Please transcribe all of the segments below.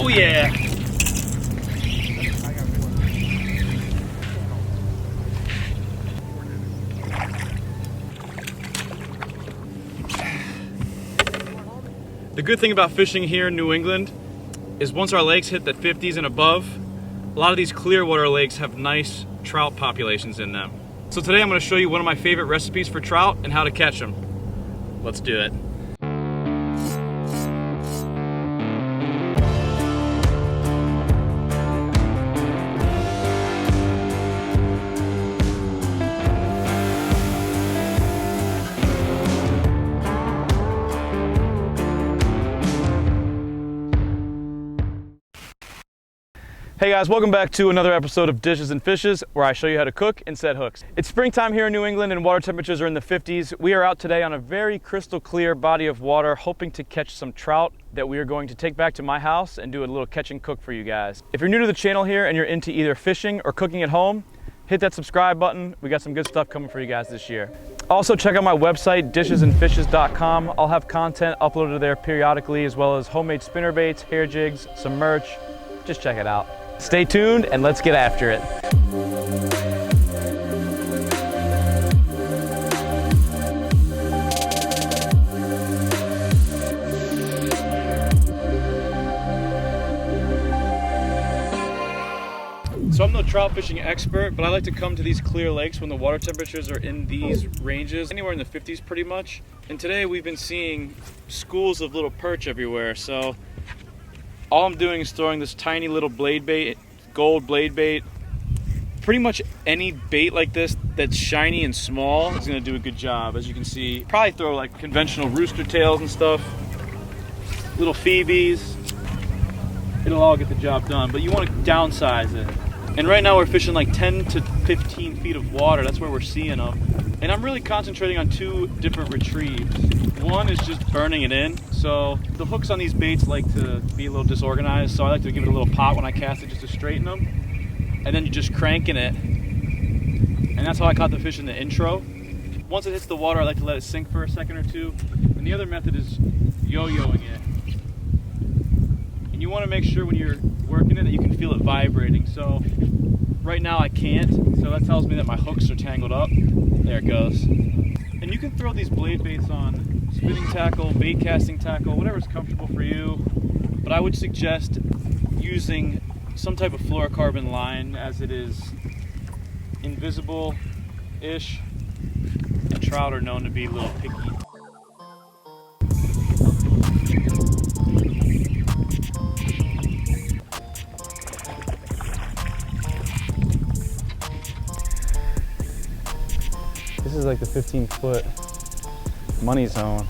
Oh yeah. The good thing about fishing here in New England is once our lakes hit the 50s and above, a lot of these clear water lakes have nice trout populations in them. So today I'm going to show you one of my favorite recipes for trout and how to catch them. Let's do it. Hey guys, welcome back to another episode of Dishes and Fishes, where I show you how to cook and set hooks. It's springtime here in New England and water temperatures are in the 50s. We are out today on a very crystal clear body of water, hoping to catch some trout that we are going to take back to my house and do a little catch and cook for you guys. If you're new to the channel here and you're into either fishing or cooking at home, hit that subscribe button. We got some good stuff coming for you guys this year. Also check out my website, DishesandFishes.com. I'll have content uploaded there periodically, as well as homemade spinner baits, hair jigs, some merch. Just check it out. Stay tuned and let's get after it. So I'm no trout fishing expert, but I like to come to these clear lakes when the water temperatures are in these ranges, anywhere in the 50s pretty much. And today we've been seeing schools of little perch everywhere. So all I'm doing is throwing this tiny little blade bait, gold blade bait. Pretty much any bait like this that's shiny and small is gonna do a good job. As you can see, probably throw like conventional rooster tails and stuff, little phoebes. It'll all get the job done, but you wanna downsize it. And right now we're fishing like 10 to 15 feet of water. That's where we're seeing them. And I'm really concentrating on two different retrieves. One is just burning it in. So the hooks on these baits like to be a little disorganized, so I like to give it a little pop when I cast it just to straighten them. And then you're just cranking it. And that's how I caught the fish in the intro. Once it hits the water, I like to let it sink for a second or two. And the other method is yo-yoing it. And you want to make sure when you're working it that you can feel it vibrating. So right now I can't, so that tells me that my hooks are tangled up. There it goes. And you can throw these blade baits on spinning tackle, bait casting tackle, whatever's comfortable for you. But I would suggest using some type of fluorocarbon line, as it is invisible-ish, and trout are known to be a little picky. This is like the 15-foot money zone.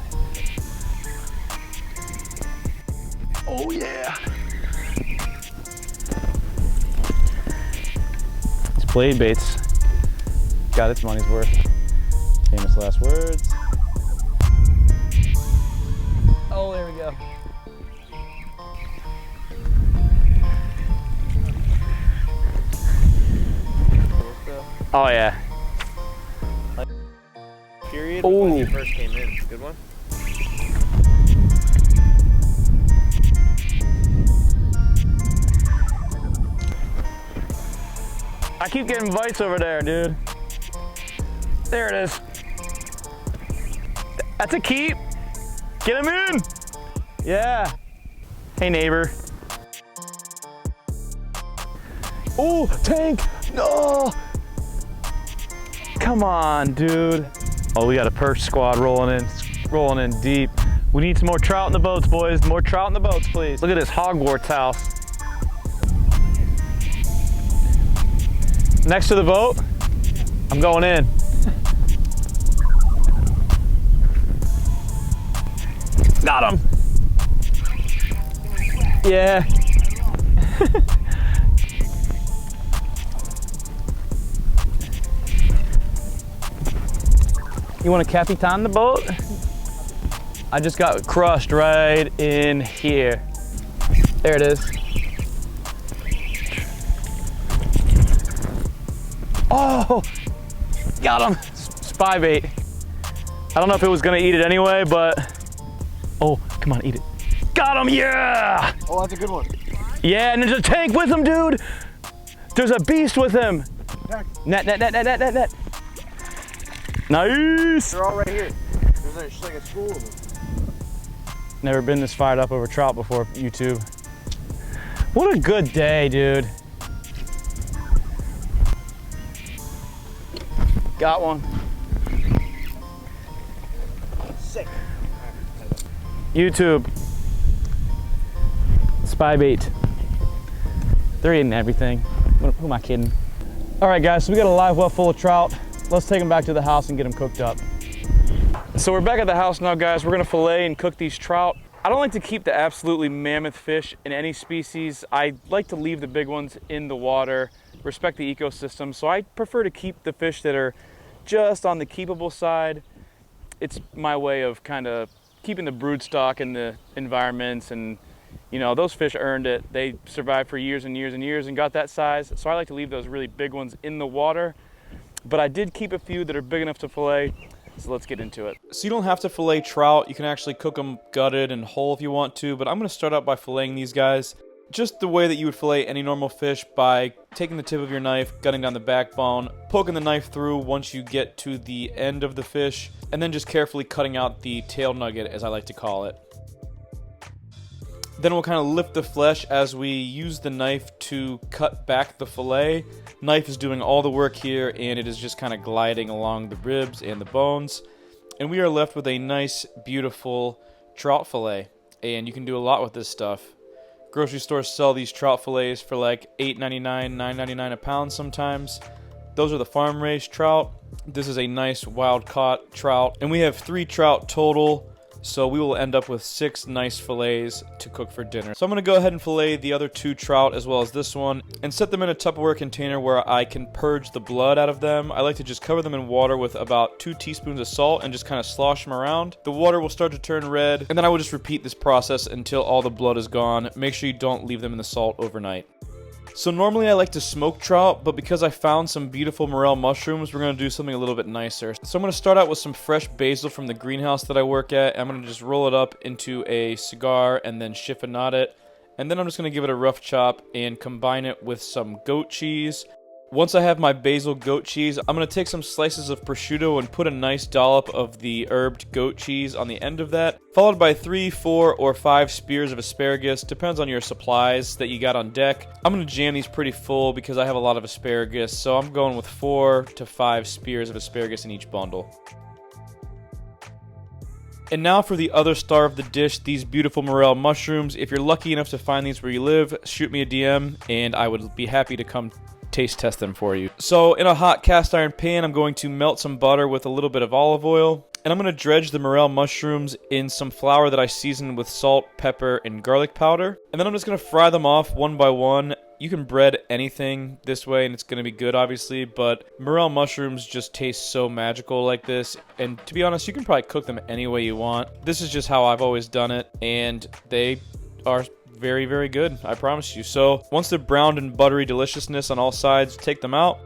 Oh yeah! These blade baits got its money's worth. Famous last words. Oh, there we go. Oh yeah. Period when you first came in. Good one. I keep getting bites over there, dude. There it is. That's a keep. Get him in. Yeah. Hey, neighbor. Oh, tank. No. Come on, dude. Oh, we got a perch squad rolling in deep. We need some more trout in the boats, boys. More trout in the boats, please. Look at this Hogwarts house. Next to the boat, I'm going in. Got him. Yeah. You want a Capitan the boat? I just got crushed right in here. There it is. Oh, got him. Spy bait. I don't know if it was gonna eat it anyway, but oh, come on, eat it. Got him, yeah! Oh, that's a good one. Yeah, and there's a tank with him, dude. There's a beast with him. Net. Nice. They're all right here. There's just like a school of them. Never been this fired up over trout before, YouTube. What a good day, dude. Got one. Sick. YouTube. Spy bait. They're eating everything. Who am I kidding? All right, guys, so we got a live well full of trout. Let's take them back to the house and get them cooked up. So we're back at the house now, guys. We're gonna fillet and cook these trout. I don't like to keep the absolutely mammoth fish in any species. I like to leave the big ones in the water, respect the ecosystem. So I prefer to keep the fish that are just on the keepable side. It's my way of kind of keeping the brood stock in the environments, and you know, those fish earned it. They survived for years and years and years and got that size. So I like to leave those really big ones in the water. But I did keep a few that are big enough to fillet. So let's get into it. So you don't have to fillet trout. You can actually cook them gutted and whole if you want to, but I'm gonna start out by filleting these guys just the way that you would fillet any normal fish, by taking the tip of your knife, gutting down the backbone, poking the knife through once you get to the end of the fish, and then just carefully cutting out the tail nugget, as I like to call it. Then we'll kind of lift the flesh as we use the knife to cut back the fillet. Knife is doing all the work here, and it is just kind of gliding along the ribs and the bones. And we are left with a nice, beautiful trout fillet. And you can do a lot with this stuff. Grocery stores sell these trout fillets for like $8.99, $9.99 a pound sometimes. Those are the farm-raised trout. This is a nice wild-caught trout. And we have 3 trout total. So we will end up with 6 nice fillets to cook for dinner. So I'm going to go ahead and fillet the other 2 trout as well as this one, and set them in a Tupperware container where I can purge the blood out of them. I like to just cover them in water with about 2 teaspoons of salt and just kind of slosh them around. The water will start to turn red, and then I will just repeat this process until all the blood is gone. Make sure you don't leave them in the salt overnight. So normally I like to smoke trout, but because I found some beautiful morel mushrooms, we're going to do something a little bit nicer. So I'm going to start out with some fresh basil from the greenhouse that I work at. I'm going to just roll it up into a cigar and then chiffonade it. And then I'm just going to give it a rough chop and combine it with some goat cheese. Once I have my basil goat cheese, I'm going to take some slices of prosciutto and put a nice dollop of the herbed goat cheese on the end of that, followed by 3, 4, or 5 spears of asparagus. Depends on your supplies that you got on deck. I'm going to jam these pretty full because I have a lot of asparagus, so I'm going with 4 to 5 spears of asparagus in each bundle. And now for the other star of the dish, these beautiful morel mushrooms. If you're lucky enough to find these where you live, shoot me a DM and I would be happy to come taste test them for you. So in a hot cast iron pan, I'm going to melt some butter with a little bit of olive oil, and I'm going to dredge the morel mushrooms in some flour that I seasoned with salt, pepper, and garlic powder. And then I'm just going to fry them off one by one. You can bread anything this way and it's going to be good, obviously, but morel mushrooms just taste so magical like this. And to be honest, you can probably cook them any way you want. This is just how I've always done it, and they are very, very good, I promise you. So once they're browned in buttery deliciousness on all sides, take them out.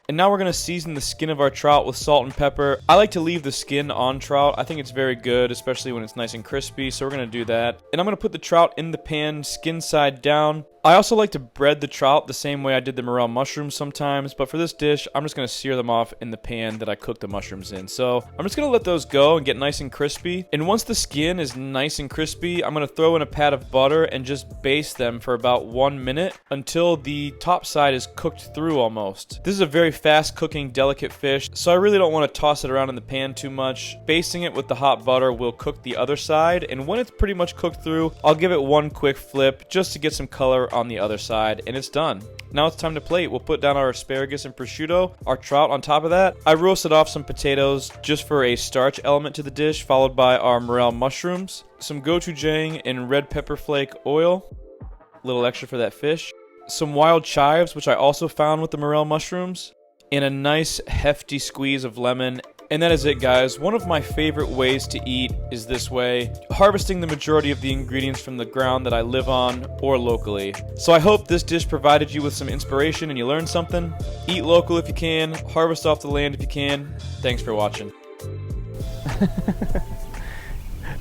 And now we're going to season the skin of our trout with salt and pepper. I like to leave the skin on trout. I think it's very good, especially when it's nice and crispy, so we're going to do that. And I'm going to put the trout in the pan, skin side down. I also like to bread the trout the same way I did the morel mushrooms sometimes, but for this dish, I'm just going to sear them off in the pan that I cooked the mushrooms in. So I'm just going to let those go and get nice and crispy. And once the skin is nice and crispy, I'm going to throw in a pat of butter and just baste them for about 1 minute until the top side is cooked through almost. This is a very fast cooking, delicate fish, so I really don't want to toss it around in the pan too much. Basting it with the hot butter will cook the other side, and when it's pretty much cooked through, I'll give it one quick flip just to get some color on the other side, and it's done. Now it's time to plate. We'll put down our asparagus and prosciutto, our trout on top of that. I roasted off some potatoes just for a starch element to the dish, followed by our morel mushrooms, some gochujang and red pepper flake oil, a little extra for that fish, some wild chives, which I also found with the morel mushrooms, and a nice hefty squeeze of lemon. And that is it, guys. One of my favorite ways to eat is this way, harvesting the majority of the ingredients from the ground that I live on or locally. So I hope this dish provided you with some inspiration and you learned something. Eat local if you can, harvest off the land if you can. Thanks for watching.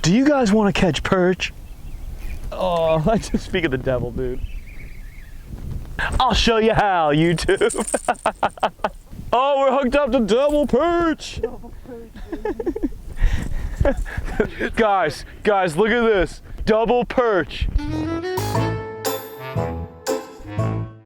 Do you guys want to catch perch? Oh, I just speak of the devil, dude. I'll show you how, YouTube. Oh, we're hooked up to double perch. Guys, look at this. Double perch.